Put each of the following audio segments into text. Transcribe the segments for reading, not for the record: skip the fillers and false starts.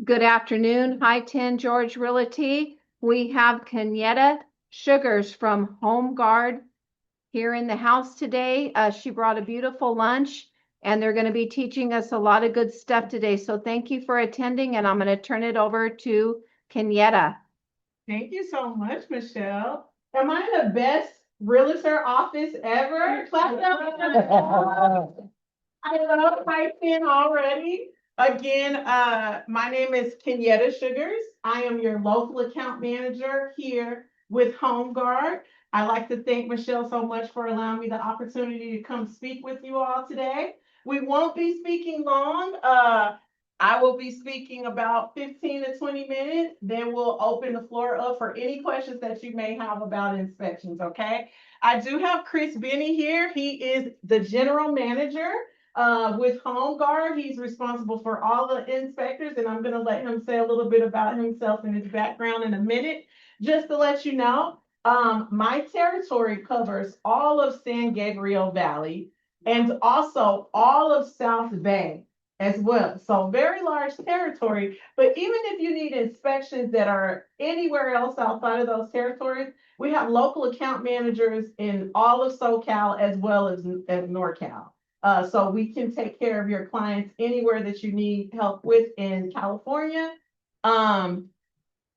Good afternoon. Hi, 10 George Realty. We have Kenyatta Sugars from Home Guard here in the house today. She brought a beautiful lunch and they're going to be teaching us a lot of good stuff today. So thank you for attending, and I'm going to turn it over to Kenyatta. Thank you so much, Michelle. Am I the best realtor office ever? Clap it up. I love typing already. Again, my name is Kenyatta Sugars. I am your local account manager here with Home Guard. I'd like to thank Michelle so much for allowing me the opportunity to come speak with you all today. We won't be speaking long. I will be speaking about 15 to 20 minutes. Then we'll open the floor up for any questions that you may have about inspections, okay? I do have Chris Benny here. He is the general manager with Home Guard. He's responsible for all the inspectors, and I'm going to let him say a little bit about himself and his background in a minute. Just to let you know, my territory covers all of San Gabriel Valley and also all of South Bay as well. So very large territory, but even if you need inspections that are anywhere else outside of those territories, we have local account managers in all of SoCal as well as NorCal. So we can take care of your clients anywhere that you need help with in California.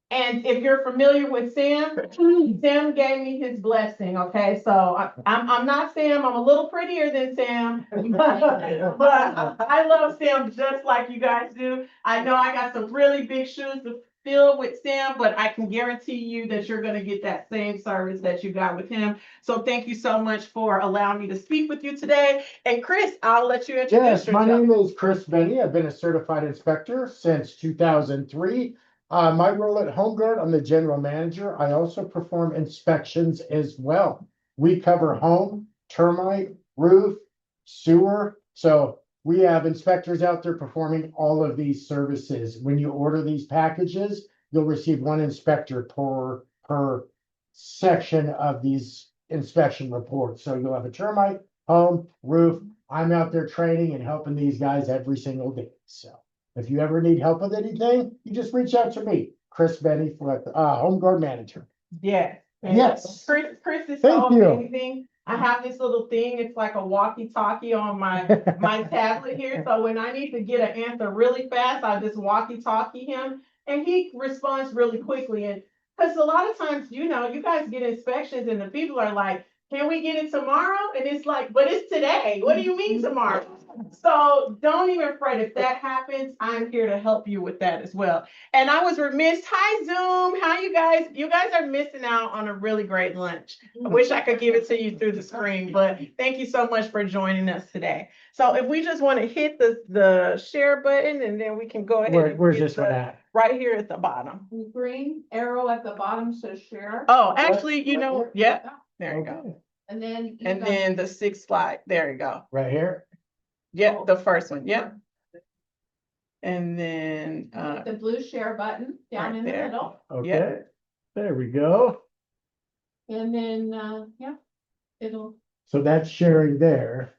And if you're familiar with Sam, Sam gave me his blessing. Okay, so I'm not Sam. I'm a little prettier than Sam, but I love Sam just like you guys do. I know I got some really big shoes to fill with Sam, but I can guarantee you that you're going to get that same service that you got with him. So thank you so much for allowing me to speak with you today. And Chris, I'll let you introduce yourself. Yes, my name is Chris Benny. I've been a certified inspector since 2003. My role at Home Guard, I'm the general manager. I also perform inspections as well. We cover home, termite, roof, sewer. So we have inspectors out there performing all of these services. When you order these packages, you'll receive one inspector per section of these inspection reports. So you'll have a termite, home, roof. I'm out there training and helping these guys every single day. So if you ever need help with anything, you just reach out to me, Chris Benny, Home Guard Manager. Yes. Yes. Chris is so amazing. I have this little thing. It's like a walkie-talkie on my tablet here. So when I need to get an answer really fast, I just walkie-talkie him, and he responds really quickly. And because a lot of times, you guys get inspections, and the people are like, "Can we get it tomorrow?" And it's like, "But it's today. What do you mean tomorrow?" So don't even fret if that happens. I'm here to help you with that as well. And I was remiss. Hi, Zoom. How you guys? You guys are missing out on a really great lunch. I wish I could give it to you through the screen, but thank you so much for joining us today. So if we just want to hit the share button, and then we can go ahead. Where's this one at? Right here at the bottom. The green arrow at the bottom says share. Oh, actually, yeah. There you go. And then the sixth slide. There you go. Right here. Yeah, the first one. Yep. And then the blue share button down in the middle. Okay. Yeah. There we go. And then So that's sharing there.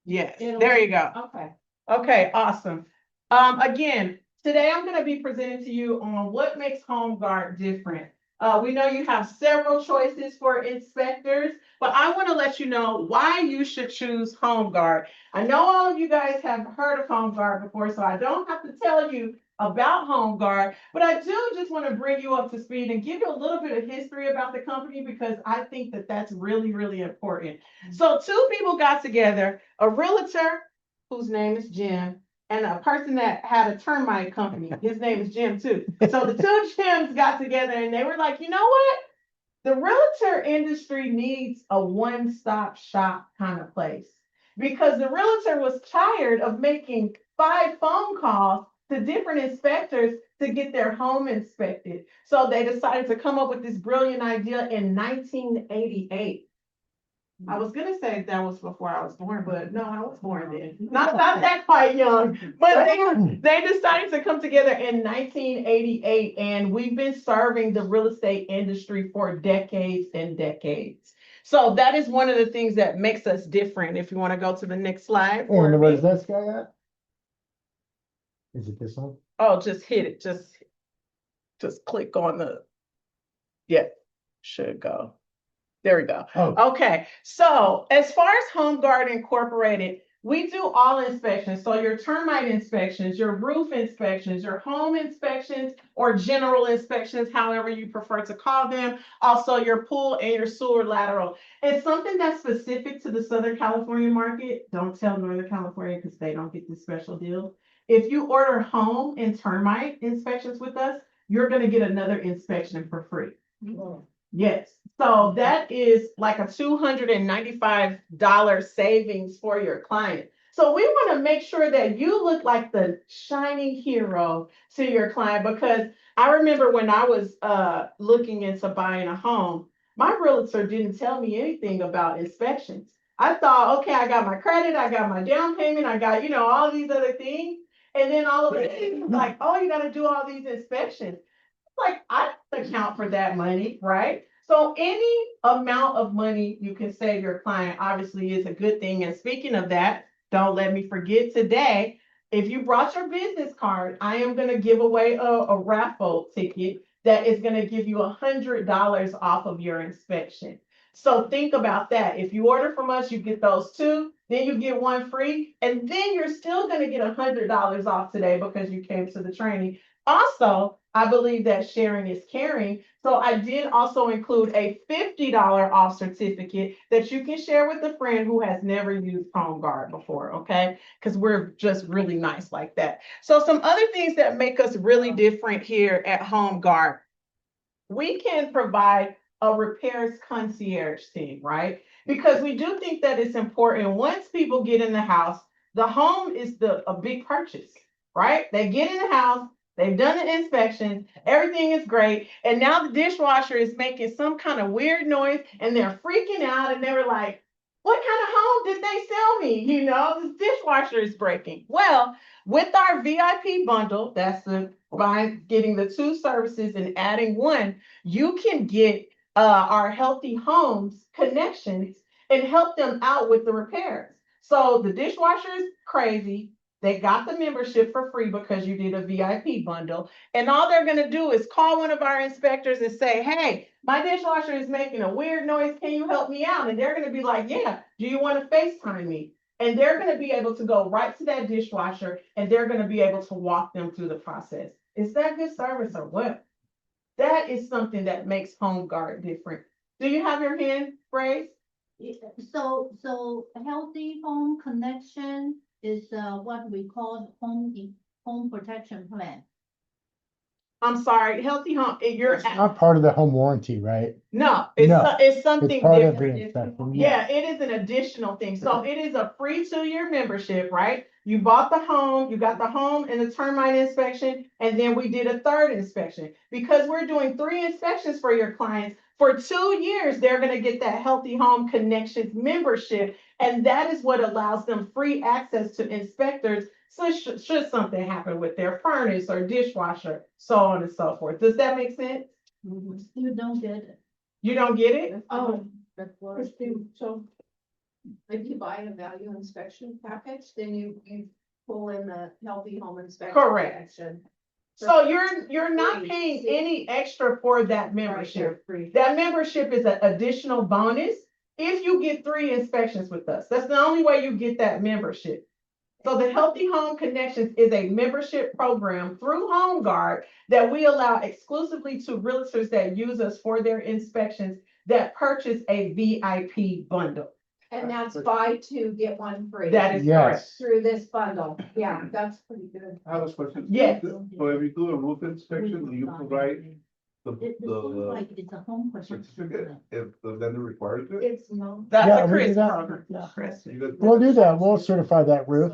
Yes. There you go. Okay. Okay, awesome. Again, today I'm going to be presenting to you on what makes Home Guard different. We know you have several choices for inspectors, but I want to let you know why you should choose Home Guard. I know all of you guys have heard of Home Guard before, so I don't have to tell you about Home Guard, but I do just want to bring you up to speed and give you a little bit of history about the company, because I think that that's really, really important. So two people got together, a realtor whose name is Jim, and a person that had a termite company. His name is Jim too. So the two Jims got together and they were like, you know what? The realtor industry needs a one-stop shop kind of place, because the realtor was tired of making 5 phone calls to different inspectors to get their home inspected. So they decided to come up with this brilliant idea in 1988. I was gonna say that was before I was born, but no, I was born then. Not that quite young, but they decided to come together in 1988, and we've been serving the real estate industry for decades and decades. So that is one of the things that makes us different. If you want to go to the next slide. And where's this guy at? Is it this one? Oh, just hit it, just click on the, yeah, should go. There we go. Oh, Okay, so as far as Home Guard Incorporated, we do all inspections. So your termite inspections, your roof inspections, your home inspections, or general inspections, however you prefer to call them. Also your pool and your sewer lateral. It's something that's specific to the Southern California market. Don't tell Northern California because they don't get this special deal. If you order home and termite inspections with us, you're gonna get another inspection for free. Yes, so that is like a $295 savings for your client. So we want to make sure that you look like the shining hero to your client, because I remember when I was looking into buying a home, my realtor didn't tell me anything about inspections. I thought, okay, I got my credit, I got my down payment, I got, all these other things. And then all of a sudden, it's like, oh, you got to do all these inspections. Like, I don't account for that money, right? So any amount of money you can save your client obviously is a good thing. And speaking of that, don't let me forget today, if you brought your business card, I am going to give away a raffle ticket that is going to give you $100 off of your inspection. So think about that. If you order from us, you get those two, then you get one free, and then you're still going to get $100 off today because you came to the training. Also, I believe that sharing is caring. So I did also include a $50 off certificate that you can share with a friend who has never used Home Guard before, okay? Because we're just really nice like that. So some other things that make us really different here at Home Guard, we can provide a repairs concierge team, right? Because we do think that it's important once people get in the house, the home is a big purchase, right? They get in the house, they've done the inspection, everything is great, and now the dishwasher is making some kind of weird noise, and they're freaking out, and they were like, what kind of home did they sell me? The dishwasher is breaking. Well, with our VIP bundle, that's by getting the two services and adding one, you can get our Healthy Homes connections and help them out with the repairs. So the dishwasher is crazy. They got the membership for free because you did a VIP bundle. And all they're going to do is call one of our inspectors and say, hey, my dishwasher is making a weird noise. Can you help me out? And they're going to be like, yeah, do you want to FaceTime me? And they're going to be able to go right to that dishwasher and they're going to be able to walk them through the process. Is that good service or what? That is something that makes Home Guard different. Do you have your hand raised? So a healthy home connection is what we call home protection plan. I'm sorry, Healthy Home, it's not part of the home warranty, right? no, No, it's something It's part of the different. inspection. Yeah, it is an additional thing. So it is a free 2-year membership, right? You bought the home, you got the home and the termite inspection, and then we did a third inspection. Because we're doing 3 inspections for your clients, for 2 years, they're going to get that Healthy Home Connections membership. And that is what allows them free access to inspectors. So should something happen with their furnace or dishwasher, so on and so forth. Does that make sense? You don't get it. You don't get it? Oh, Christine, so if you buy a value inspection package, then you pull in the healthy home inspection. Correct. section. So you're not Free. paying any extra for that membership. Right, free. That membership is an additional bonus if you get 3 inspections with us. That's the only way you get that membership. So the Healthy Home Connections is a membership program through Home Guard that we allow exclusively to realtors that use us for their inspections that purchase a VIP bundle. And that's buy 2, get 1 free. That is correct. Yes, Through this bundle. Yeah, that's pretty good. I have a question. Yes. So if you do a roof inspection, do you provide It looks the like it's a home protection certificate plan. if the vendor requires it? It's no. That's Yeah, a we do Chris that. program. Yeah. Chris. You guys- we'll do that. We'll certify that roof.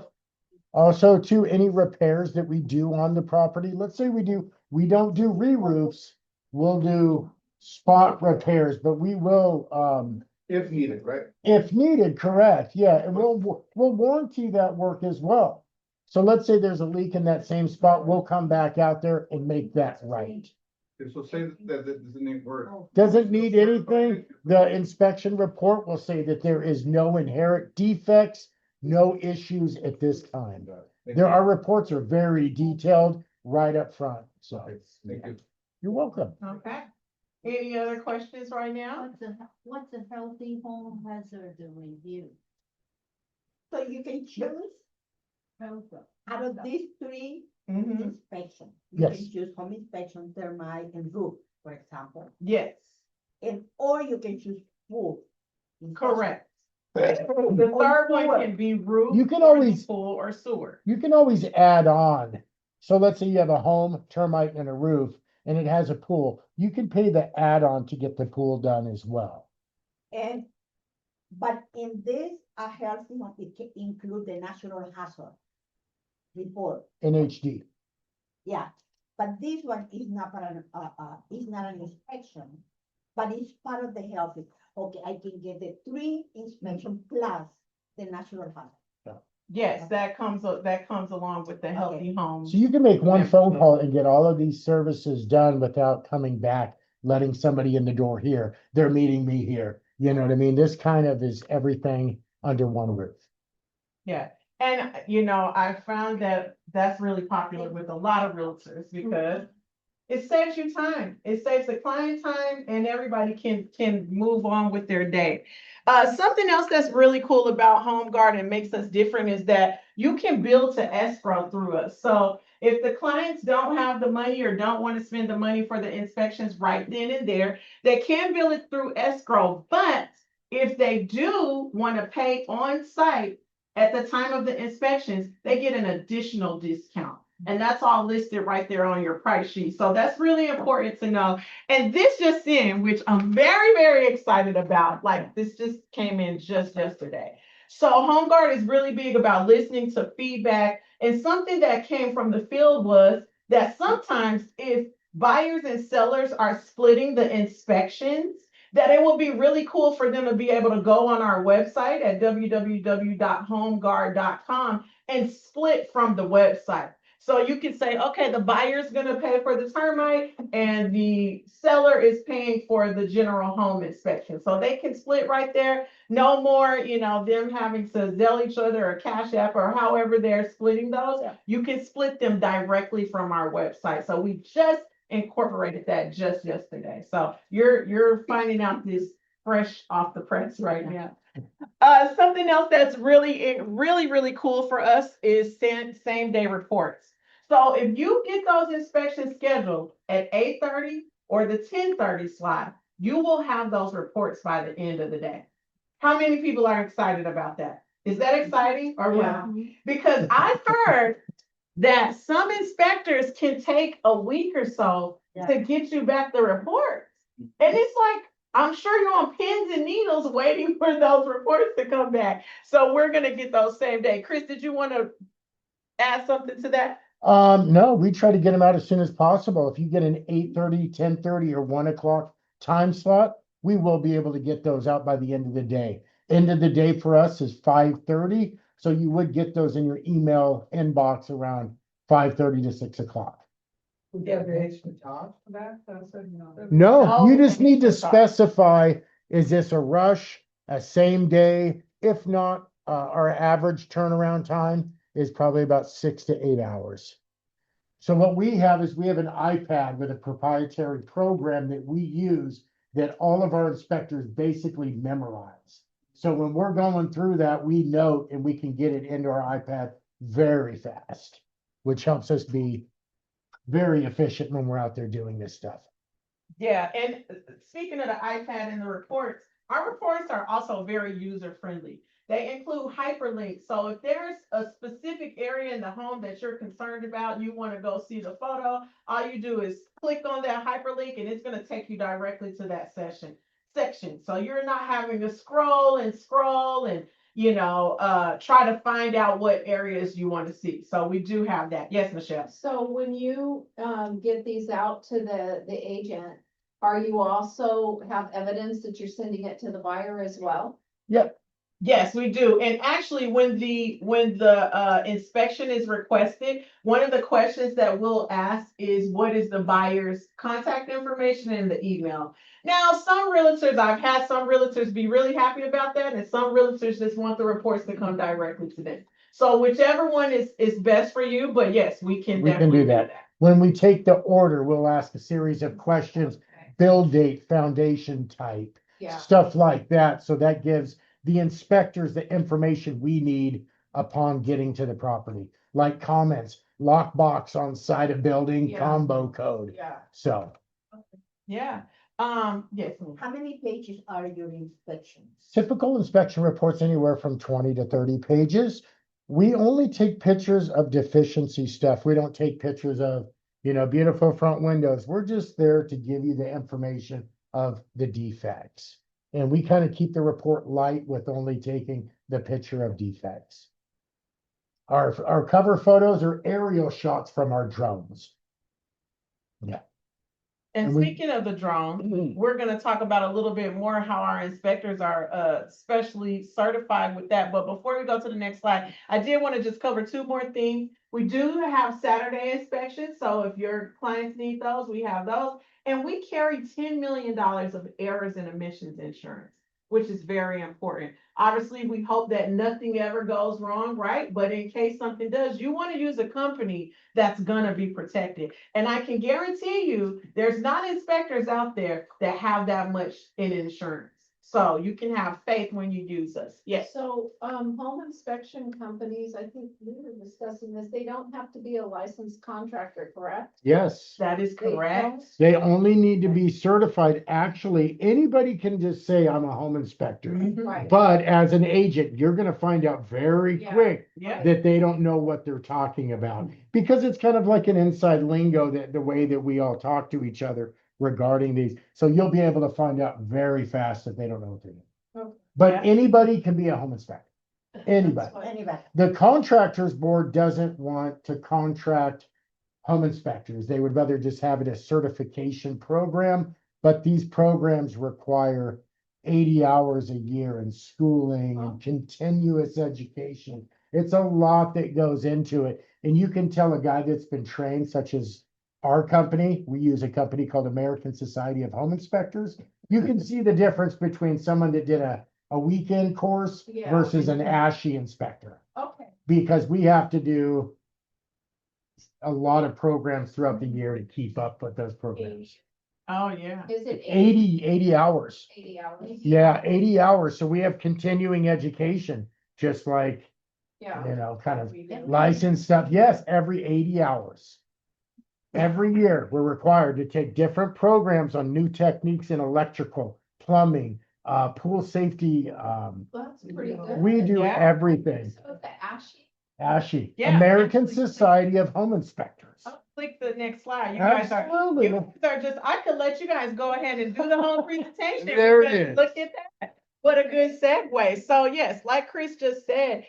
Also, too, any repairs that we do on the property, let's say we don't do re-roofs, we'll do spot repairs, but we will, If needed, right? if needed, correct, yeah, and we'll warranty that work as well. So let's say there's a leak in that same spot, we'll come back out there and make that right. Okay, so say that it doesn't need work. Doesn't need anything, the inspection report will say that there is no inherent defects, no issues at this time. Our reports are very detailed right up front, so Thank you. you're welcome. Okay. Any other questions right now? What's a healthy home hazard review? So you can choose out of these three Mhm. inspections. You Yes. can choose home inspection, termite, and roof, for example. Yes, Or you can choose pool. inspection. correct. The third one can be roof. You can or always- Pool or sewer. You can always add on. So let's say you have a home, termite, and a roof, and it has a pool. You can pay the add-on to get the pool done as well. But in this, a healthy home, it can include the natural hazard report. In HD. Yeah, but this one is not is not an inspection, but it's part of the healthy. Okay, I can get the 3 inspection plus the natural hazard. Yes, that comes along with the healthy home. So you can make one phone Membership. call and get all of these services done without coming back, letting somebody in the door here. They're meeting me here. You know what I mean? This kind of is everything under one roof. Yeah, and I found that that's really popular with a lot of realtors because it saves you time. It saves the client time and everybody can move on with their day. Something else that's really cool about HomeGuard and makes us different is that you can bill to escrow through us. So if the clients don't have the money or don't want to spend the money for the inspections right then and there, they can bill it through escrow. But if they do want to pay on site at the time of the inspections, they get an additional discount. And that's all listed right there on your price sheet. So that's really important to know. And this just in, which I'm very, very excited about, like this just came in just yesterday. So HomeGuard is really big about listening to feedback. And something that came from the field was that sometimes if buyers and sellers are splitting the inspections, that it will be really cool for them to be able to go on our website at www.homeguard.com and split from the website. So you can say, okay, the buyer's going to pay for the termite and the seller is paying for the general home inspection. So they can split right there. No more, them having to Zelle each other or Cash App or however they're splitting those. Yeah. You can split them directly from our website. So we just incorporated that just yesterday. So you're finding out this fresh off the press right now. Something else that's really cool for us is same day reports. So if you get those inspections scheduled at 8:30 or the 10:30 slot, you will have those reports by the end of the day. How many people are excited about that? Is that exciting or what? Because I've heard that some inspectors can take a week or so to get you back the reports. And it's like, I'm sure you're on pins and needles waiting for those reports to come back. So we're going to get those same day. Chris, did you want to add something to that? No, we try to get them out as soon as possible. If you get an 8:30, 10:30, or 1 o'clock time slot, we will be able to get those out by the end of the day. End of the day for us is 5:30. So you would get those in your email inbox around 5:30 to 6 o'clock. We get an extra charge for that, No, you just need to extra charge. specify, is this a rush, a same day? If not, our average turnaround time is probably about 6 to 8 hours. So what we have is we have an iPad with a proprietary program that we use that all of our inspectors basically memorize. So when we're going through that, we note and we can get it into our iPad very fast, which helps us be very efficient when we're out there doing this stuff. Yeah, and speaking of the iPad and the reports, our reports are also very user friendly. They include hyperlinks. So if there's a specific area in the home that you're concerned about, you want to go see the photo, all you do is click on that hyperlink and it's going to take you directly to that section. So you're not having to scroll and try to find out what areas you want to see. So we do have that. Yes, Michelle. So when you get these out to the agent, are you also have evidence that you're sending it to the buyer as well? Yep. Yes, we do. And actually, when the inspection is requested, one of the questions that we'll ask is, what is the buyer's contact information in the email? Now, I've had some realtors be really happy about that, and some realtors just want the reports to come directly to them. So whichever one is best for you, but yes, we can We can definitely do that. When we take the order, we'll ask a series of questions, Okay. build date, foundation type, Yeah. stuff like that. So that gives the inspectors the information we need upon getting to the property, like comments, lockbox on side of building, Yeah. combo code. Yeah. So Yeah. Yes. ma'am. How many pages are your inspections? typical inspection reports anywhere from 20 to 30 pages. We only take pictures of deficiency stuff. We don't take pictures of, beautiful front windows. We're just there to give you the information of the defects. And we kind of keep the report light with only taking the picture of defects. Our cover photos are aerial shots from our drones. And And we- speaking of the drone, we're gonna talk about a little bit more how our inspectors are specially certified with that. But before we go to the next slide, I did want to just cover two more things. We do have Saturday inspections, so if your clients need those, we have those. And we carry $10 million of errors and omissions insurance, which is very important. Obviously, we hope that nothing ever goes wrong, right? But in case something does, you want to use a company that's gonna be protected. And I can guarantee you, there's not inspectors out there that have that much in insurance. So you can have faith when you use us. Yes. So, home inspection companies, I think we were discussing this, they don't have to be a licensed contractor, correct? Yes. That is They correct. They only need to be certified. Actually, anybody can just say, I'm a home inspector. Mhm. Right. But as an agent, you're gonna find out very Yeah. quick Yeah. that they don't know what they're talking about. Because it's kind of like an inside lingo that the way that we all talk to each other regarding these. So you'll be able to find out very fast if they don't know what they're doing. Okay. But Yeah. anybody can be a home inspector. Anybody. That's what- Anybody? The contractors board doesn't want to contract home inspectors. They would rather just have it as certification program, but these programs require 80 hours a year in schooling and continuous education. It's a lot that goes into it. And you can tell a guy that's been trained, such as our company, we use a company called American Society of Home Inspectors. You can see the difference between someone that did a weekend course Yeah. versus an ASHI inspector. Okay. Because we have to do a lot of programs throughout the year to keep up with those programs. Oh, yeah. Is it 80 hours. 80 hours? Yeah, 80 hours. So we have continuing education, just like, Yeah. kind of We do. license stuff. Yes, every 80 hours. Every year, we're required to take different programs on new techniques in electrical, plumbing, pool safety. Well, that's pretty good. We do Yeah. everything. So the ASHI, ASHI, Yeah, American actually- Society of Home Inspectors. I'll click the next slide. You guys are, Absolutely. you guys are just, I could let you guys go ahead and do the whole presentation. There it because is. Look at that. What a good segue. So yes, like Chris just said,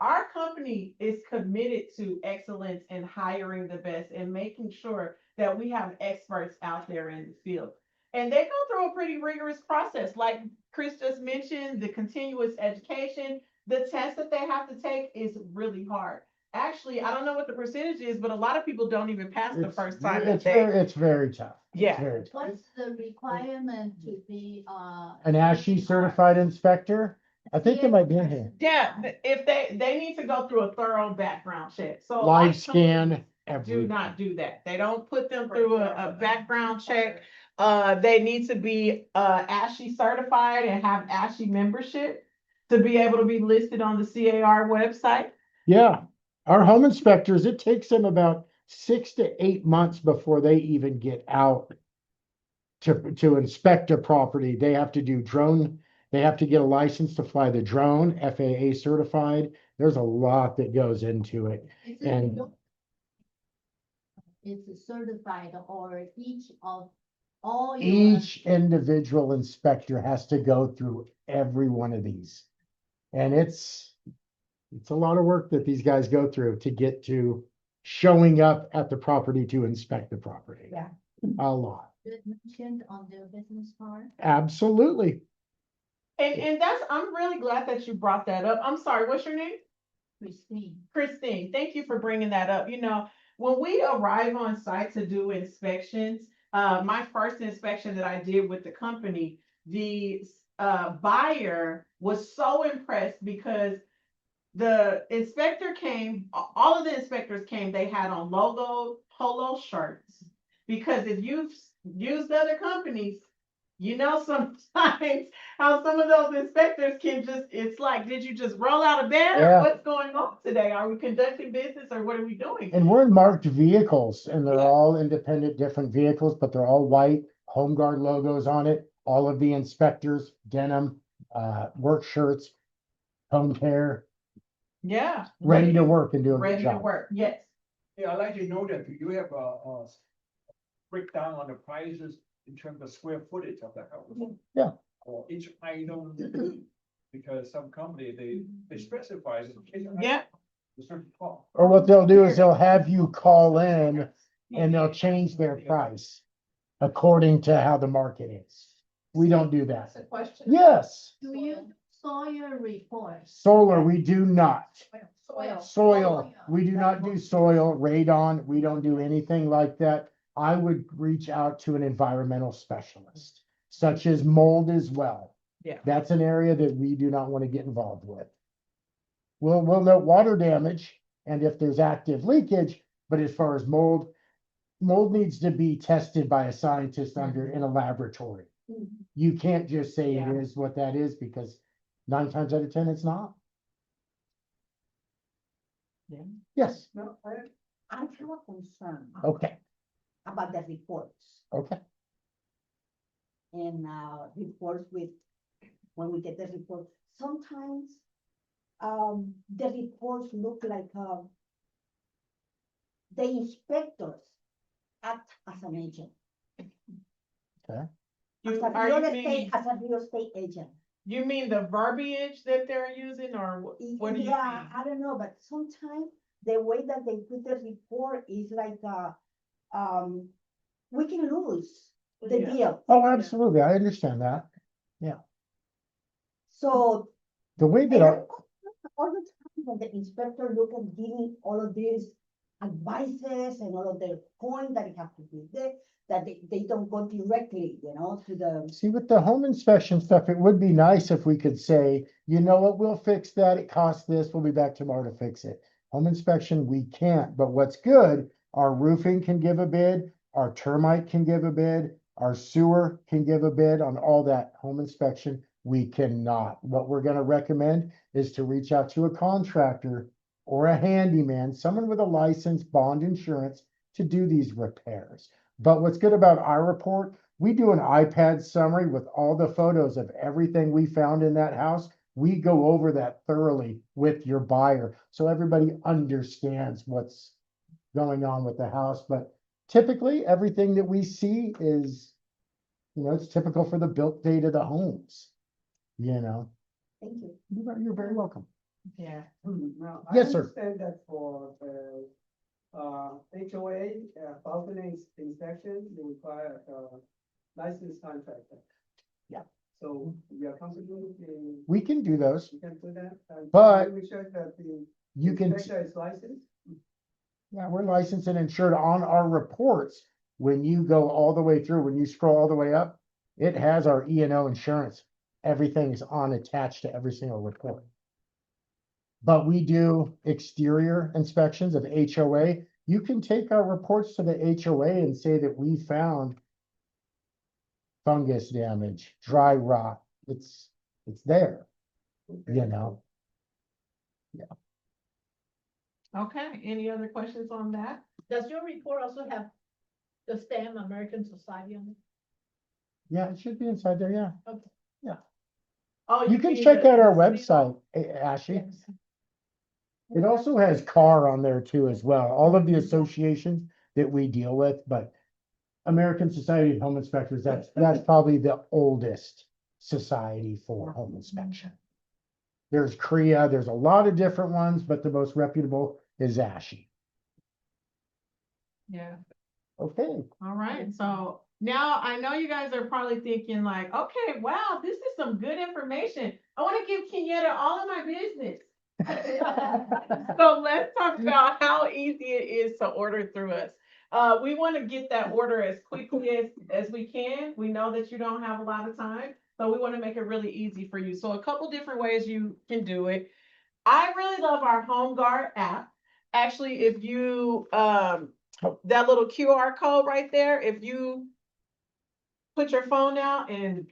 our company is committed to excellence and hiring the best and making sure that we have experts out there in the field. And they go through a pretty rigorous process. Like Chris just mentioned, the continuous education, the test that they have to take is really hard. Actually, I don't know what the percentage is, but a lot of people don't even pass the first time that they. It's very tough. It's Yeah. very tough. What's the requirement to be, An ASHI certified inspector, I think it might be in here. Yeah, if they need to go through a thorough background check. So a lot Live of companies scan, do everything. not do that. They don't put them through a background check. They need to be ASHI certified and have ASHI membership to be able to be listed on the CAR website. Yeah, our home inspectors, it takes them about 6 to 8 months before they even get out to inspect a property. They have to do drone, they have to get a license to fly the drone, FAA certified. There's a lot that goes into it. is And- it's certified or each of all your. Each individual inspector has to go through every one of these. And it's a lot of work that these guys go through to get to showing up at the property to inspect the property. Yeah. A lot. Mentioned on their business card. Absolutely. And I'm really glad that you brought that up. I'm sorry, what's your name? Christine. Christine, thank you for bringing that up. When we arrive on site to do inspections, my first inspection that I did with the company, the buyer was so impressed because the inspector came, all of the inspectors came, they had on logo polo shirts. Because if you've used other companies, you know sometimes how some of those inspectors can just, it's like, did you just roll out of bed Yeah. or what's going on today? Are we conducting business or what are we doing? And we're in marked vehicles and they're Yeah. all independent, different vehicles, but they're all white, Home Guard logos on it. All of the inspectors, denim, work shirts, home care, Yeah. ready to work and do a good Ready to job. work, yes. Yeah, I'd like to know that you have a breakdown on the prices in terms of square footage of the house. Yeah. Or each item, because some company, they specify. Yeah. A certain cost. Or what they'll do is they'll have you call in and they'll change their price according to how the market is. We don't do that. That's a question. Yes, Do you soil reports? solar, we do not. Soil. Soil, we do not do soil, radon, we don't do anything like that. I would reach out to an environmental specialist, such as mold as well. Yeah. That's an area that we do not want to get involved with. We'll note water damage and if there's active leakage, but as far as mold needs to be tested by a scientist in a laboratory. You can't just say it Yeah. is what that is because 9 times out of 10, it's not. Yeah. Yes, No, I have a concern okay, about the reports okay. and reports with, when we get the report, sometimes the reports look like the inspectors act as an agent. As a Are real you estate, meaning, as a real estate agent. you mean the verbiage that they're using or what do you Yeah, mean? I don't know, but sometimes the way that they put the report is like, we can lose the Yeah. deal. Oh, absolutely, I understand that. So The way and that I, all the time when the inspector look at giving all of these advices and all of the points that you have to do there, that they don't go directly, to the. see with the home inspection stuff, it would be nice if we could say, you know what, we'll fix that, it costs this, we'll be back tomorrow to fix it. Home inspection, we can't, but what's good, our roofing can give a bid, our termite can give a bid, our sewer can give a bid on all that. Home inspection, we cannot. What we're gonna recommend is to reach out to a contractor or a handyman, someone with a license, bond insurance to do these repairs. But what's good about our report, we do an iPad summary with all the photos of everything we found in that house. We go over that thoroughly with your buyer, so everybody understands what's going on with the house. But typically, everything that we see is, it's typical for the built date of the homes, Thank you. You're very welcome. Yeah. Now, Yes, I sir. understand that for the HOA, balcony inspection, you require a licensed contractor. Yeah. So we are comfortable with the, We can do those. we can do that. And But we check that the You can, inspector is licensed. yeah, we're licensed and insured on our reports. When you go all the way through, when you scroll all the way up, it has our E&O insurance. Everything is on attached to every single report. But we do exterior inspections of HOA. You can take our reports to the HOA and say that we found fungus damage, dry rot. It's there, Okay, any other questions on that? Does your report also have the stamp American Society on it? Yeah, it should be inside there, yeah. Oh, You can mean check the- out our the website, Ashley. Yes. It also has CAR on there too as well, all of the associations that we deal with, but American Society of Home Inspectors, that's probably the oldest society for home inspection. There's CREA, there's a lot of different ones, but the most reputable is ASHI. Yeah, Okay, all right, so now I know you guys are probably thinking like, okay, wow, this is some good information. I want to give Kenyatta all of my business. So let's talk about how easy it is to order through us. We want to get that order as quickly as we can. We know that you don't have a lot of time, so we want to make it really easy for you. So a couple different ways you can do it. I really love our Home Guard app. Actually, if you, that little QR code right there, if you put your phone out and,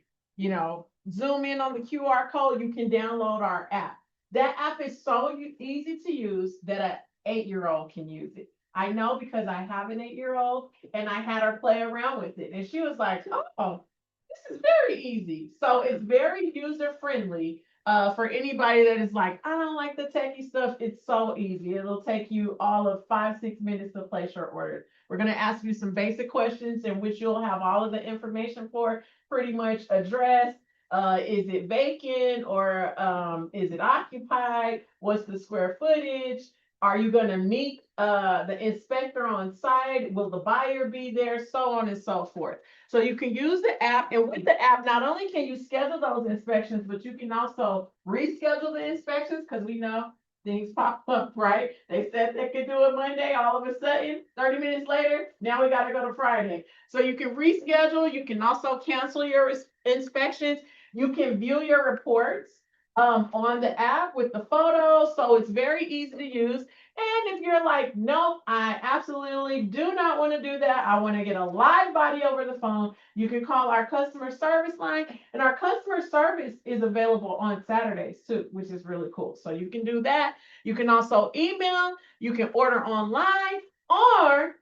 zoom in on the QR code, you can download our app. That app is so easy to use that an 8-year-old can use it. I know because I have an 8-year-old and I had her play around with it and she was like, oh, this is very easy. So it's very user friendly. For anybody that is like, I don't like the techie stuff, it's so easy. It'll take you all of 5-6 minutes to place your order. We're going to ask you some basic questions in which you'll have all of the information for pretty much address. Is it vacant or is it occupied? What's the square footage? Are you going to meet the inspector on site? Will the buyer be there? So on and so forth. So you can use the app, and with the app, not only can you schedule those inspections, but you can also reschedule the inspections because we know things pop up, right? They said they could do it Monday, all of a sudden, 30 minutes later, now we got to go to Friday. So you can reschedule. You can also cancel your inspections. You can view your reports on the app with the photos. So it's very easy to use. And if you're like, no, I absolutely do not want to do that. I want to get a live body over the phone. You can call our customer service line, and our customer service is available on Saturdays too, which is really cool. So you can do that. You can also email, you can order online, or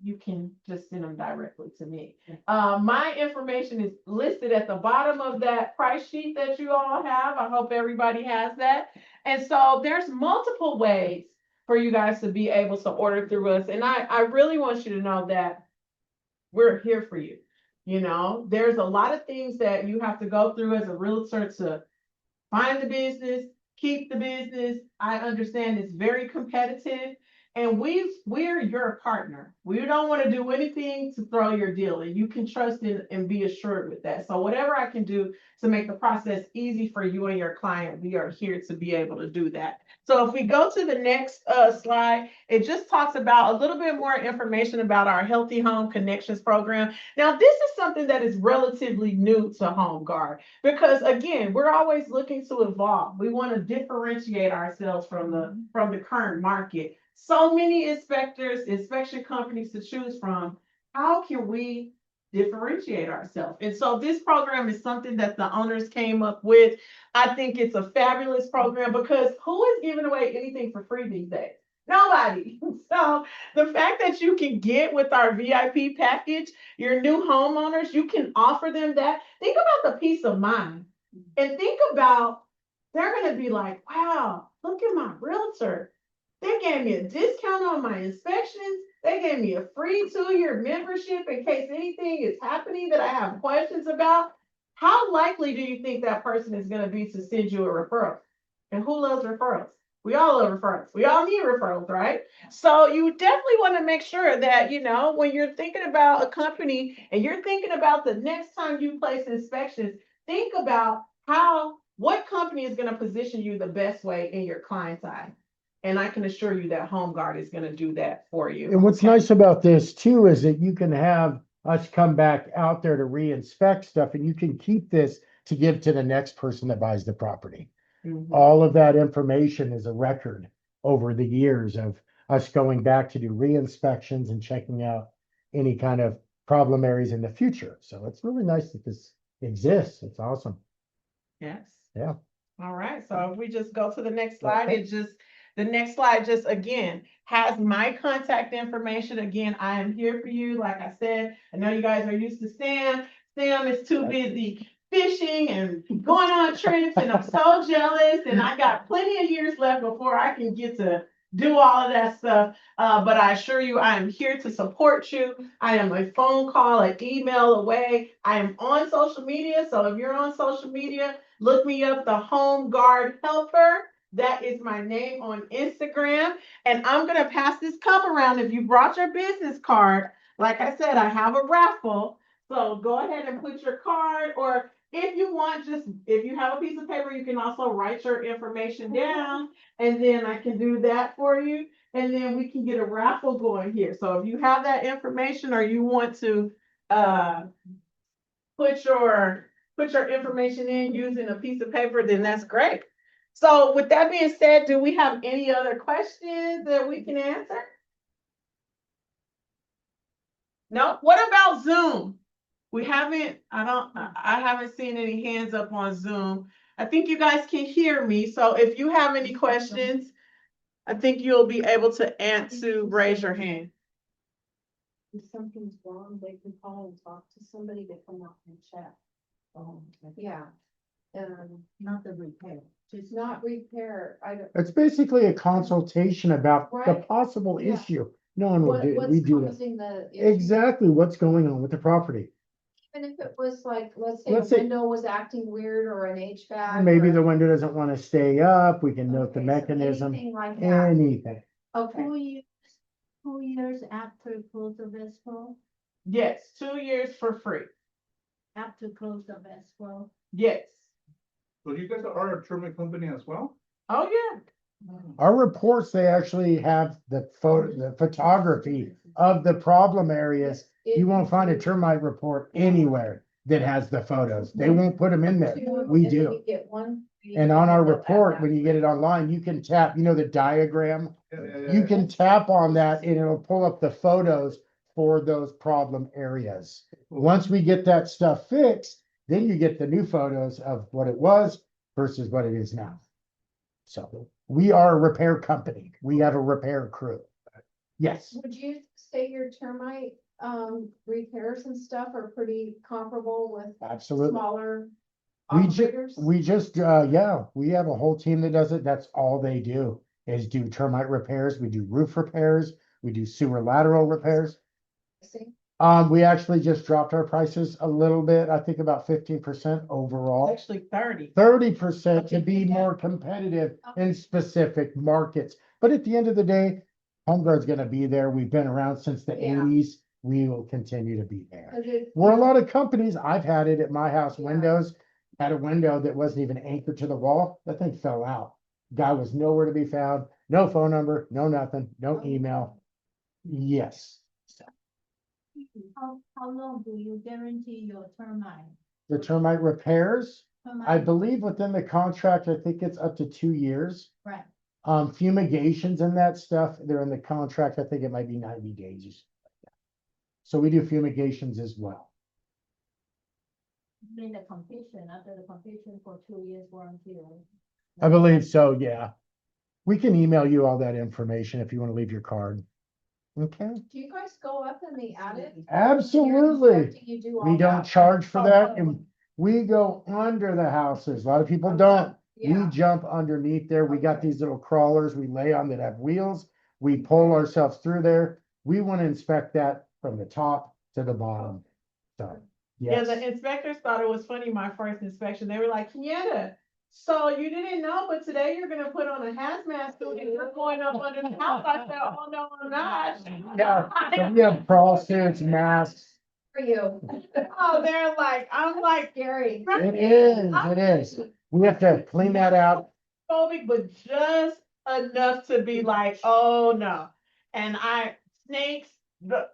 you can just send them directly to me. My information is listed at the bottom of that price sheet that you all have. I hope everybody has that. And so there's multiple ways for you guys to be able to order through us. And I really want you to know that we're here for you. There's a lot of things that you have to go through as a realtor to find the business, keep the business. I understand it's very competitive. And we're your partner. We don't want to do anything to throw your deal, and you can trust in and be assured with that. So whatever I can do to make the process easy for you and your client, we are here to be able to do that. So if we go to the next slide, it just talks about a little bit more information about our Healthy Home Connections program. Now, this is something that is relatively new to Home Guard because, again, we're always looking to evolve. We want to differentiate ourselves from the current market. So many inspectors, inspection companies to choose from. How can we differentiate ourselves? And so this program is something that the owners came up with. I think it's a fabulous program because who is giving away anything for free these days? Nobody. So the fact that you can get with our VIP package, your new homeowners, you can offer them that. Think about the peace of mind and think about they're going to be like, wow, look at my realtor. They gave me a discount on my inspections. They gave me a free 2-year membership in case anything is happening that I have questions about. How likely do you think that person is going to be to send you a referral? And who loves referrals? We all love referrals. We all need referrals, right? So you definitely want to make sure that, when you're thinking about a company and you're thinking about the next time you place inspections, think about what company is going to position you the best way in your client's eye. And I can assure you that Home Guard is going to do that for you. And what's nice about this too is that you can have us come back out there to re-inspect stuff, and you can keep this to give to the next person that buys the property. Mhm. All of that information is a record over the years of us going back to do re-inspections and checking out any kind of problem areas in the future. So it's really nice that this exists. It's awesome. Yes. Yeah. All right. So if we just go to the next slide, the next slide just again has my contact information. Again, I am here for you. Like I said, I know you guys are used to Sam. Sam is too busy fishing and going on trips, and I'm so jealous. And I got plenty of years left before I can get to do all of that stuff. But I assure you, I am here to support you. I am a phone call, an email away. I am on social media. So if you're on social media, look me up, the Home Guard Helper. That is my name on Instagram. And I'm going to pass this cup around. If you brought your business card, like I said, I have a raffle. So go ahead and put your card, or if you want, if you have a piece of paper, you can also write your information down, and then I can do that for you. And then we can get a raffle going here. So if you have that information or you want to put your information in using a piece of paper, then that's great. So with that being said, do we have any other questions that we can answer? No? What about Zoom? We haven't, I haven't seen any hands up on Zoom. I think you guys can hear me, so if you have any questions, I think you'll be able to raise your hand. If something's wrong, they can call and talk to somebody that come out and chat. Yeah. Not the repair. It's not repair, I don't. It's basically a consultation about the Right. possible Yeah. issue. No one will do, we What's do that. causing the issue? Exactly what's going on with the property. Even if it was like, let's say Let's a say- window was acting weird or an HVAC. Maybe or- the window doesn't want to stay up. We can note the Okay, so mechanism, anything like that. anything. Okay, 2 years after close of escrow, Yes, 2 years for free. after close of escrow. Yes. So you guys are a German company as well? Oh, yeah. Our reports, they actually have the photography of the problem areas. You won't find a termite report anywhere that has the photos. They won't put them in there. We And then do. you get one. And on our report, when you get it online, you can tap, you know, the diagram. Yeah. You can tap on that and it'll pull up the photos for those problem areas. Once we get that stuff fixed, then you get the new photos of what it was versus what it is now. So we are a repair company. We have a repair crew. Yes, Would you say your termite, repairs and stuff are pretty comparable with absolutely. smaller We operators? yeah, we have a whole team that does it. That's all they do is do termite repairs. We do roof repairs. We do sewer lateral repairs. See? We actually just dropped our prices a little bit, I think about 15% overall. Actually 30. 30% to be more competitive in specific markets. But at the end of the day, HomeGuard's gonna be there. We've been around since the Yeah. 80s. We will continue to be there. 'Cause it's- We're a lot of companies, I've had it at my house Yeah. windows, had a window that wasn't even anchored to the wall, that thing fell out. Guy was nowhere to be found, no phone number, no nothing, no email. Yes, How long do you guarantee your termite? the termite repairs, I Termite, believe within the contract, I think it's up to 2 years. right, Fumigations and that stuff, they're in the contract, I think it might be 90 days. or something like that. So we do fumigations as well. then the completion, after the completion for 2 years warranty. Right? I believe so, yeah. We can email you all that information if you want to leave your card. Okay, Do you guys go up in the attic? absolutely. You do all We don't that? charge for Oh, that oh. and we go under the houses. A lot of people don't. We Yeah. jump underneath there. We got these little crawlers we lay on that have wheels. We pull ourselves through there. We want to inspect that from the top to the bottom. So, Yeah, yes. the inspectors thought it was funny, my first inspection. They were like, Kenyatta, so you didn't know, but today you're gonna put on a hazmat suit and you're going up under the house. I said, oh, no, I'm not. Yeah, so we have crawl suits, masks. For you. Oh, they're like, I'm like, Gary. It is. We have to clean that out. phobic, but just enough to be like, oh, no. And snakes, no.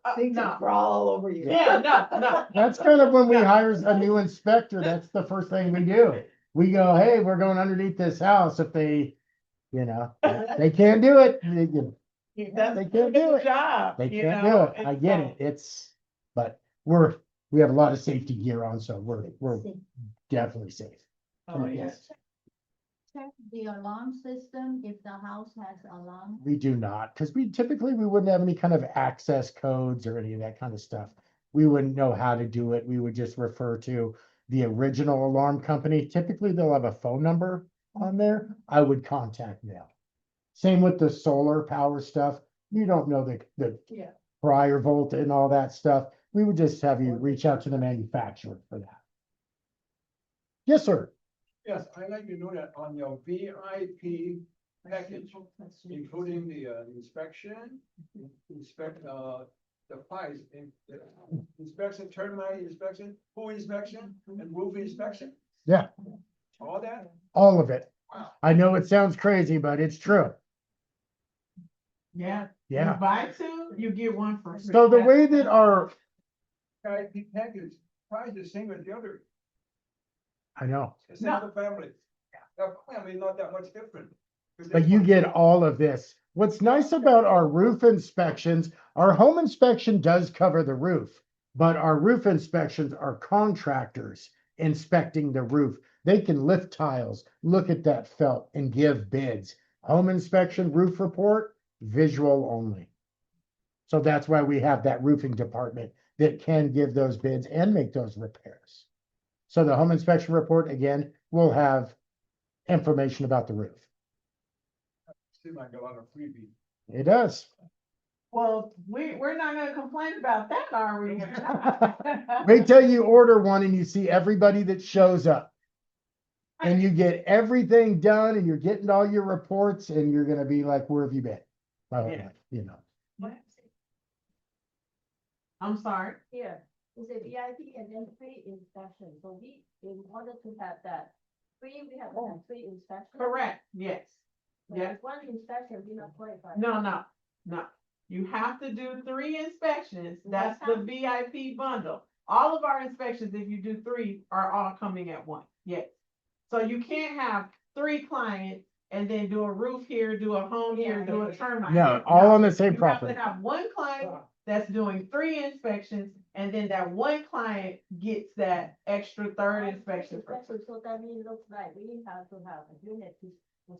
crawl all over you. Yeah, no. That's kind of when we Yeah. hire a new inspector, that's the first thing we do. We go, hey, we're going underneath this house. If they, they can't do it. That's They can't do the it. job. They you can't do know? it. I get it. But we have a lot of safety gear on, so we're definitely safe. Oh, yeah. Check the alarm system if the house has alarm. We do not, because we wouldn't have any kind of access codes or any of that kind of stuff. We wouldn't know how to do it. We would just refer to the original alarm company. Typically, they'll have a phone number on there. I would contact them. Same with the solar power stuff. You don't know the Yeah. prior volt and all that stuff. We would just have you reach out to the manufacturer for that. Yes, sir. Yes, I'd like to know that on your VIP package, including the inspection, the price, inspection, termite inspection, pool inspection, and roof inspection, Yeah, all that? all of it. Wow. I know it sounds crazy, but it's true. Yeah. Yeah. You buy two, you get one for free. So the way that our, VIP package, price the same as the other, I know, it's not the family. I mean, not that much different. 'Cause But there's you one- get all of this. What's nice about our roof inspections, our home inspection does cover the roof, but our roof inspections are contractors inspecting the roof. They can lift tiles, look at that felt and give bids. Home inspection roof report, visual only. So that's why we have that roofing department that can give those bids and make those repairs. So the home inspection report, again, will have information about the roof. Seems like a lot of freebie. It does. Well, we're not gonna complain about that, are we? Wait till you order one and you see everybody that shows up. And you get everything done and you're getting all your reports and you're gonna be like, where have you been? My whole Yeah. life, you know. I'm sorry. Here, it's a VIP and then free inspection, so we, in order to have that free, we have to have free inspection. Correct, yes. But Yes. if one inspection, we not qualify. No. You have to do 3 inspections. That's the VIP bundle. All of our inspections, if you do 3, are all coming at once. Yes. So you can't have 3 clients and then do a roof here, do a home here, do a termite. No, here. all on the same You have to property. have 1 client that's doing 3 inspections, and then that 1 client gets that extra 3rd inspection. So that means looks like we have to have a unit to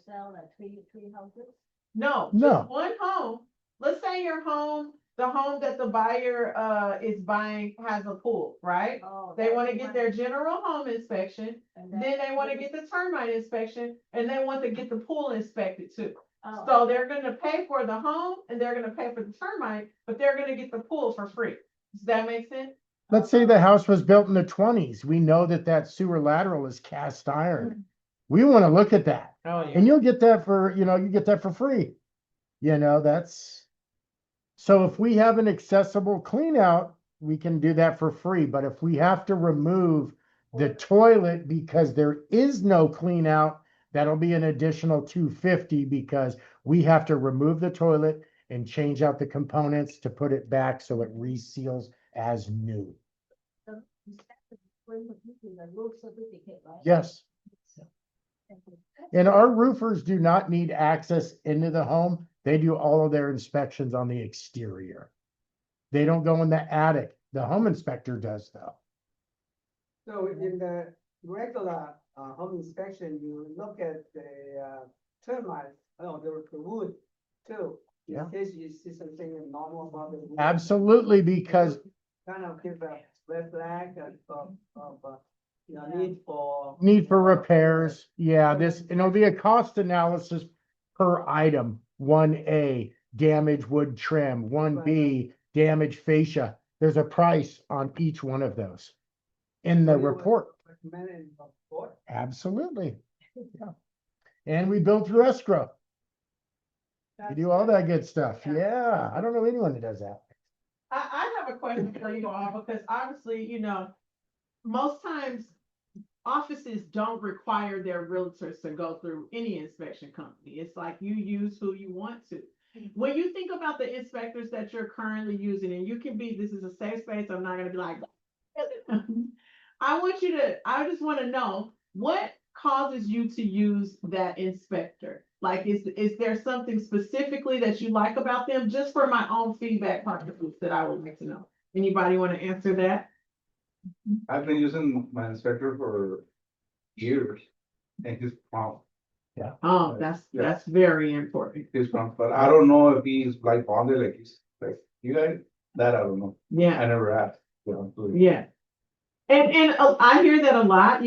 sell like three houses. No, No. just 1 home. Let's say your home, the home that the buyer is buying has a pool, right? Oh. They want to get their general home inspection, And then they want to get the termite inspection, and they want to get the pool inspected too. Oh, So they're gonna pay for the home and they're gonna pay for the termite, but they're gonna get the pool for free. Does that make sense? Let's say the house was built in the 20s. We know that that sewer lateral is cast iron. We want to look at that. Oh, And you'll get that for, you get that for free. That's, so if we have an accessible clean out, we can do that for free. But if we have to remove the toilet because there is no clean out, that'll be an additional $250 because we have to remove the toilet and change out the components to put it back so it reseals as new. the inspection is going to give you the roof certificate, right? Yes. Thank you. And our roofers do not need access into the home. They do all of their inspections on the exterior. They don't go in the attic. The home inspector does though. So in the regular home inspection, you look at the termites, the wood too. Yeah. In case you see something normal about the wood. Absolutely, because Kind of give a red flag of need for repairs. Yeah, it'll be a cost analysis per item. 1A, damaged wood trim, 1B, damaged fascia. There's a price on each one of those in the report. Recommended report. Absolutely. Yeah. And we build through escrow. We do all that good stuff. Yeah, I don't know anyone that does that. I have a question for you all, because obviously, most times offices don't require their realtors to go through any inspection company. It's like you use who you want to. When you think about the inspectors that you're currently using, and you can be, this is a safe space, I'm not gonna be like, I just wanna know, what causes you to use that inspector? Like, is there something specifically that you like about them, just for my own feedback purposes that I would like to know? Anybody wanna answer that? I've been using my inspector for years, and he's prompt, Oh, that's very important. but I don't know if he's like bonded, like he's, like, you guys, that I don't know, Yeah. I never asked. Yeah. And I hear that a lot,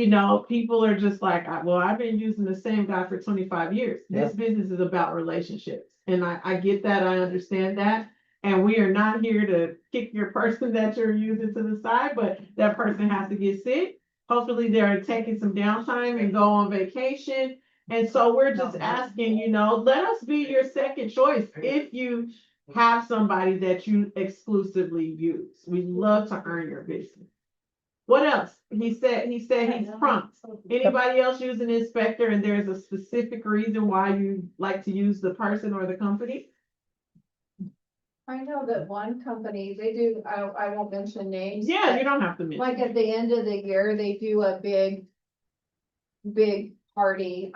people are just like, well, I've been using the same guy for 25 years. This business is about relationships. And I get that, I understand that. And we are not here to kick your person that you're using to the side, but that person has to get sick. Hopefully they're taking some downtime and go on vacation. And so we're just asking, let us be your second choice if you have somebody that you exclusively use. We love to earn your business. What else? He said he's prompt. Anybody else use an inspector and there's a specific reason why you like to use the person or the company? I know that one company, they do, I won't mention names. Yeah, but you don't have to mention. like at the end of the year, they do a big party,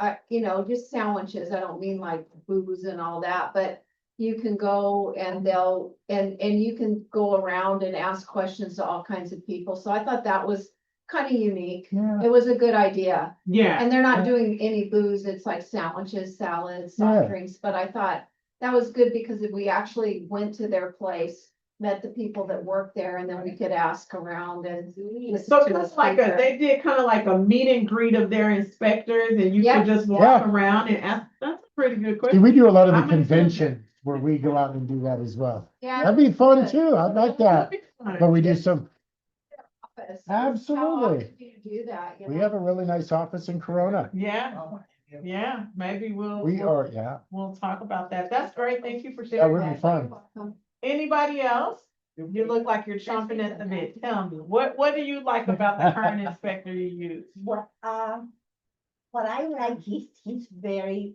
just sandwiches. I don't mean like booze and all that, but you can go and and you can go around and ask questions to all kinds of people. So I thought that was kind of unique. Yeah. It was a good idea. Yeah, And they're not doing any booze. It's like sandwiches, salads, Yeah. soft drinks. But I thought that was good because if we actually went to their place, met the people that work there, and then we could ask around and listen so to the it's like speaker. they did kind of like a meet and greet of their inspectors and you Yeah. could just walk Yeah. around and ask, that's a pretty good See, question. we do a lot of the I'm gonna send that. conventions where we go out and do that as well. Yeah. That'd be fun good. too. I'd like that. But we do some, Office. Absolutely. How often do you do that? we have a really nice office in Corona. Yeah, yeah, maybe We are, yeah. we'll talk about that. That's great. Thank you for That sharing would be that. fun. Anybody else? You look like you're chomping at the bit. Tell me, what do you like about the current inspector you use? What I like is he's very,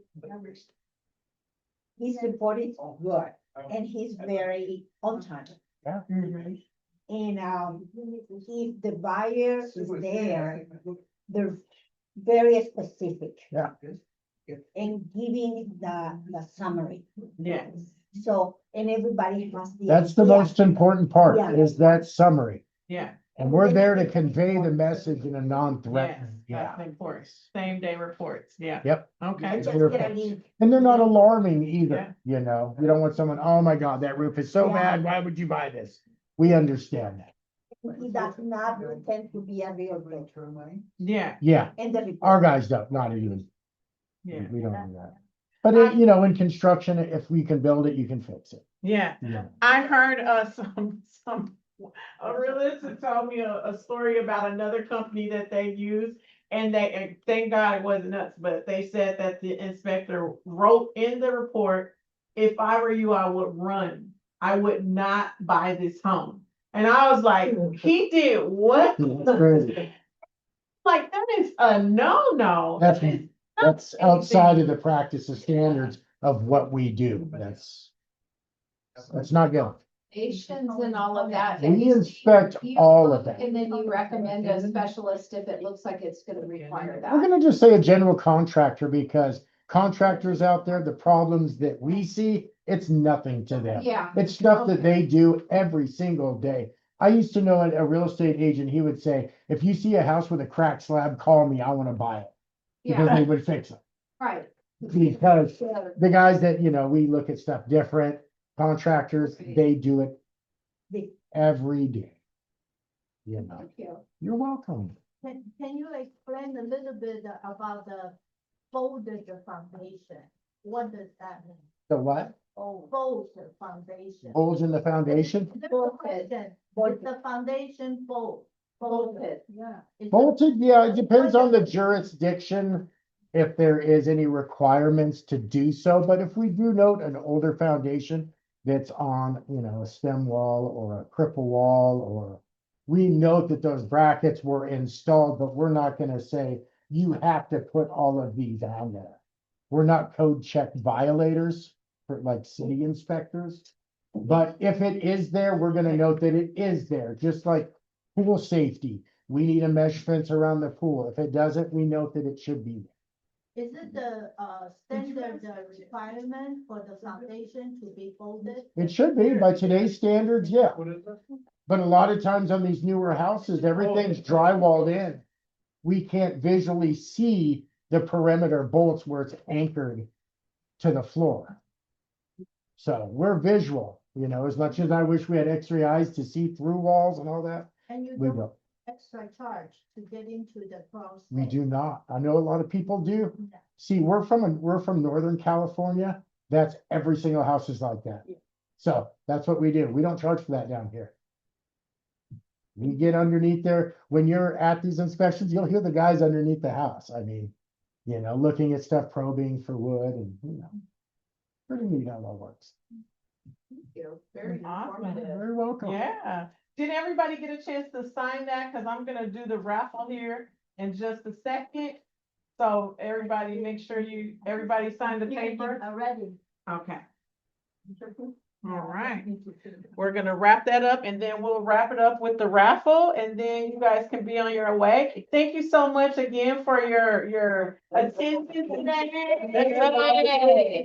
his report is good, and he's very on time. Mhm. And, if the buyer is there, they're very specific. Yeah. And giving the summary. Yes, So, and everybody has the. That's the idea. most important part, Yeah. is that summary. yeah, And we're there to convey the message in a non-threatening, yes, that's important. Same day reports, yeah. Yep. Okay, Just get a link. And they're not alarming Yeah. either, you know, you don't want someone, oh my God, that roof is so Yeah. bad, why would you buy this? We understand that. He does not pretend to be a real estate. yeah, Yeah, And the report. our guys don't, not even, yeah, we don't do that. But in construction, if we can build it, you can fix it. yeah. Yeah. I heard, a realtor told me a story about another company that they use. And thank God it wasn't us, but they said that the inspector wrote in the report, if I were you, I would run. I would not buy this home. And I was like, he did what? That's crazy. Like, that is a no. That's outside of the practice of standards of what we do. That's not good. Stations and all of that. We inspect all of that. And then you recommend a specialist if it looks like it's gonna require We're that. gonna just say a general contractor because contractors out there, the problems that we see, it's nothing to them. Yeah. It's stuff that they do every single day. I used to know a real estate agent, he would say, if you see a house with a cracked slab, call me, I wanna buy it. Because Yeah, they would fix it. right. Because So, the guys that, we look at stuff different, contractors, they do it The- every day. You know, thank you. you're welcome. Can you explain a little bit about the folded foundation? What does that mean? The what? Oh, folded foundation. Holes in the foundation? That's the question. Is the foundation bolted? Yeah. Is it- Bolted, yeah, it depends on the jurisdiction. If there is any requirements to do so, but if we do note an older foundation that's on, a stem wall or a cripple wall, or we note that those brackets were installed, but we're not gonna say you have to put all of these on there. We're not code check violators for like city inspectors. But if it is there, we're gonna note that it is there, just like pool safety. We need a mesh fence around the pool. If it doesn't, we note that it should be there. Is it the standard requirement for the foundation to be folded? It should be by today's standards, yeah. But a lot of times on these newer houses, everything's drywalled in. We can't visually see the perimeter bolts where it's anchored to the floor. So we're visual, as much as I wish we had X-ray eyes to see through walls and all that, And you we don't don't. extra charge to get into the crawl We space? do not. I know a lot of people do. See, we're from Northern California. That's every single house is like that. So that's what we do. We don't charge for that down here. We get underneath there. When you're at these inspections, you'll hear the guys underneath the house. I mean, looking at stuff, probing for wood and, pretty neat how that works. Thank you. Very Awesome. informative. Very welcome. Yeah. Did everybody get a chance to sign that? Cause I'm gonna do the raffle here in just a second. So everybody, make sure everybody signed the paper. Already. Okay. All right. We're gonna wrap that up and then we'll wrap it up with the raffle and then you guys can be on your way. Thank you so much again for your attention today.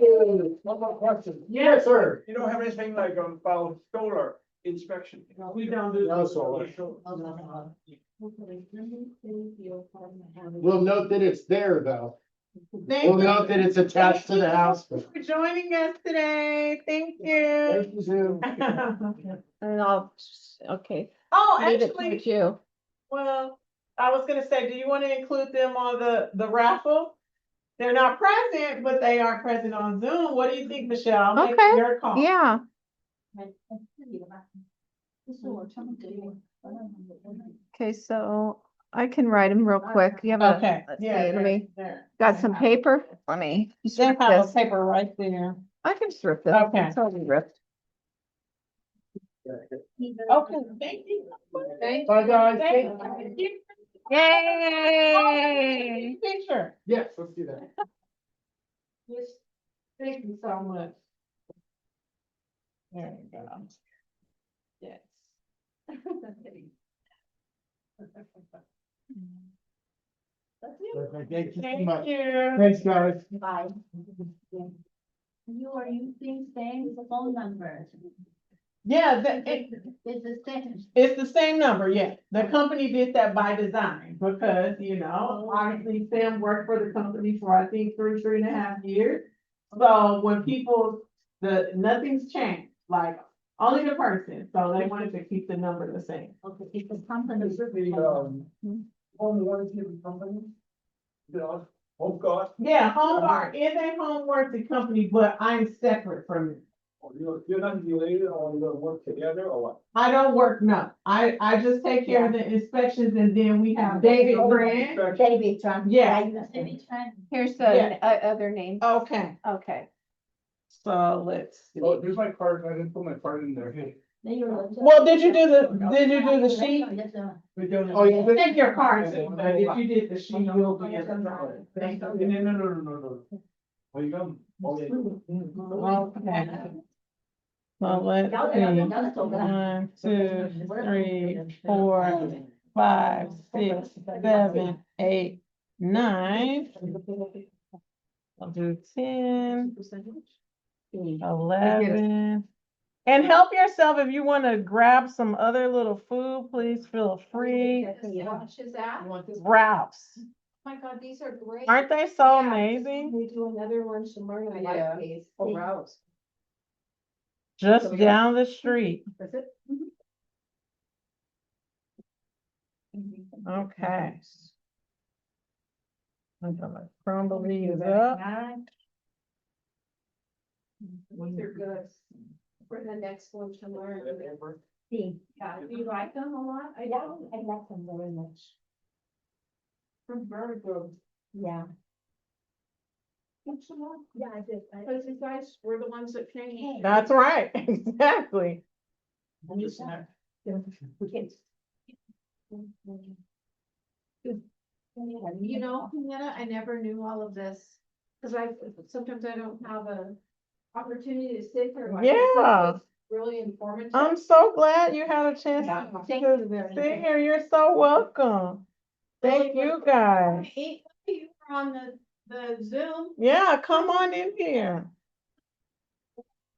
One more question. Yes, sir. You don't have anything like about solar inspection? We don't do. No solar. We'll note that it's there, though. Thank We'll you note that it's attached to the house. for joining us today. Thank you. Thank you, Sue. And I'll, okay, Oh, leave it actually, towards you. well, I was gonna say, do you want to include them on the raffle? They're not present, but they are present on Zoom. What do you think, Michelle? Make Okay, your call. Yeah, okay, so I can write them real quick. You have a, Okay, let's see, yeah. let me, there. got some paper? Let me just They rip have a this. paper right there. I can just rip this. Okay. It's already ripped. Okay, thank you. Bye, guys. Thank you. Yay! Picture. Yes, let's do that. Yes, thank you so much. There you go. Yes. Perfect. Thank you so Thank much. you. Thanks, guys. Bye. You are using same phone number. Yeah, It's the same. it's the same number, yeah. The company did that by design because, obviously Sam worked for the company for, I think, 3.5 years. So when people, nothing's changed, like, only the person, so they wanted to keep the number the same. Okay, it's a company. Is it the, home warranty of the company? Home guard? Yeah, home guard is a home warranty company, but I'm separate from it. Or you're not related or you're gonna work together or what? I don't work, no. I just take care of the inspections and then we have David Grant. David Trump. Yeah. Here's Yeah. the other name. Okay, Okay. so let's see. Oh, there's my card, I didn't put my card in there. Well, did you do the sheet? Oh, yeah. Take your cards, but if you did the sheet, you'll be at the. Thank you. No. Where you going? Oh, yeah. Okay. So let's see, 1, 2, 3, 4, 5, 6, 7, 8, 9. I'll do 10, 11. And help yourself if you want to grab some other little food, please feel free. How much is that? Oh Ralph's. my God, these are great. Aren't they so Yeah. amazing? We do another lunch and learn. I Yeah. like these. Oh, wow. Just down the street. That's it? Okay. I'm gonna crumble these up. These are good. For the next lunch and learn. Yeah, Do you like them a lot? I like them very much. Very good. Yeah. Yeah, I did. Because you guys were the ones that changed. That's right, exactly. You know, Kenyatta, I never knew all of this, because sometimes I don't have a opportunity to sit here. like this. Yeah. It's really informative. I'm so glad you had a chance Yeah, to thank you very sit much. here. You're so welcome. Thank you, guys. You were on the Zoom. Yeah, come on in here.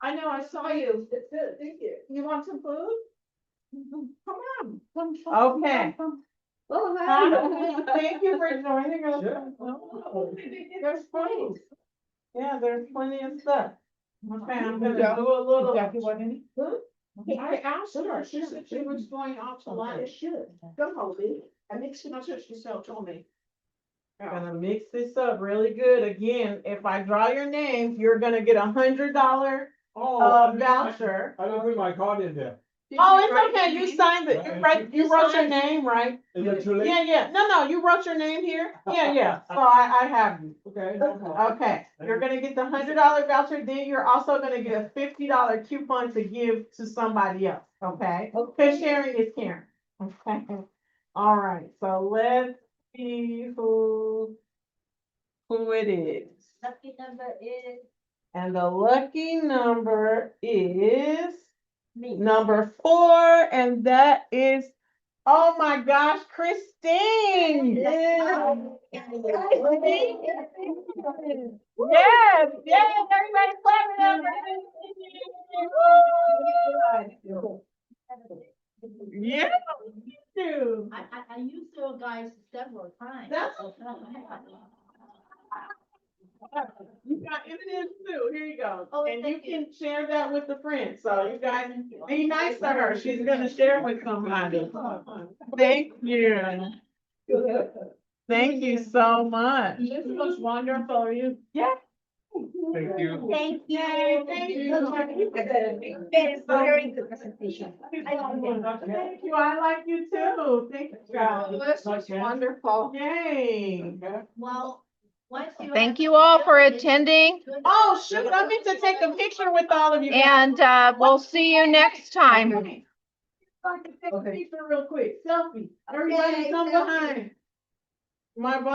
I know, I saw you. Thank you. You want some food? Come on. Okay. Oh, Hi, thank you for joining us. Yeah. There's plenty. Yeah, there's plenty of stuff. Okay, I'm gonna do a little. I asked her, she said she was going out to lunch. Come on, Lee. I mixed it up, she told me. Gonna mix this up really good. Again, if I draw your name, you're gonna get $100 voucher. I didn't put my card in there. Oh, it's okay. You signed it. You wrote your name, right? Is that too late? Yeah. No, you wrote your name here. Yeah. So I have you. Okay. Okay, you're gonna get the $100 voucher, then you're also gonna get a $50 coupon to give to somebody else, okay? Cause sharing is caring, okay? All right, so let's see who it is. Lucky number is And the lucky number is number 4, and that is, oh my gosh, Christine. Yes, yes, everybody clap it up. Yeah, you do. I used those guys several times. That's- You got evidence too. Here you go. Oh, And you thank you. can share that with the friends. So you guys be nice to her. She's gonna share with somebody. Thank you. Thank you so much. This was wonderful. You Yeah. Thank you. Thank you. Thank you. Very good presentation. I love it. Thank you. I like you too. Thank you. this was wonderful. Yay. Well, once you. Thank you all for attending, Oh, shoot. I meant to take a picture with all of you. and we'll see you next time. I can take a picture real quick. Selfie. Everybody come behind. My